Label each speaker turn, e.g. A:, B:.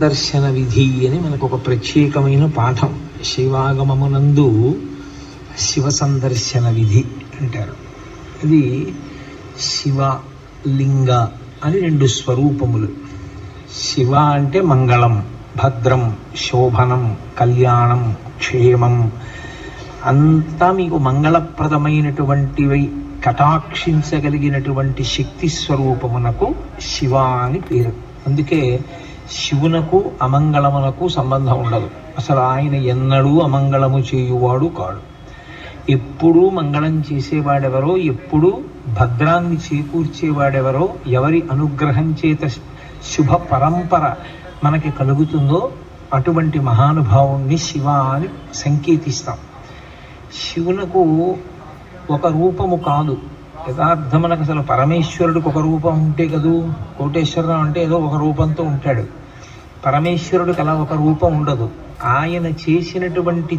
A: దర్శన విధి అని మనకు ఒక ప్రత్యేకమైన పాఠం. శివాగమమునందు శివ సందర్శన విధి అంటారు. ఇది శివ లింగ అని రెండు స్వరూపములు. శివ అంటే మంగళం, భద్రం, శోభనం, కళ్యాణం, క్షేమం, అంతా మీకు మంగళప్రదమైనటువంటివి కటాక్షించగలిగినటువంటి శక్తి స్వరూపమునకు శివ అని పేరు. అందుకే శివునకు అమంగళమునకు సంబంధం ఉండదు. అసలు ఆయన ఎన్నడూ అమంగళము చేయువాడు కాడు. ఎప్పుడూ మంగళం చేసేవాడెవరో, ఎప్పుడూ భద్రాన్ని చేకూర్చేవాడెవరో, ఎవరి అనుగ్రహం చేత శుభ పరంపర మనకి కలుగుతుందో అటువంటి మహానుభావుణ్ణి శివ అని సంకేతిస్తాం. శివునకు ఒక రూపము కాదు. యథార్థమునకు అసలు పరమేశ్వరుడికి ఒక రూపం ఉంటే కదూ, కోటేశ్వరరావు అంటే ఏదో ఒక రూపంతో ఉంటాడు. పరమేశ్వరుడికి అలా ఒక రూపం ఉండదు. ఆయన చేసినటువంటి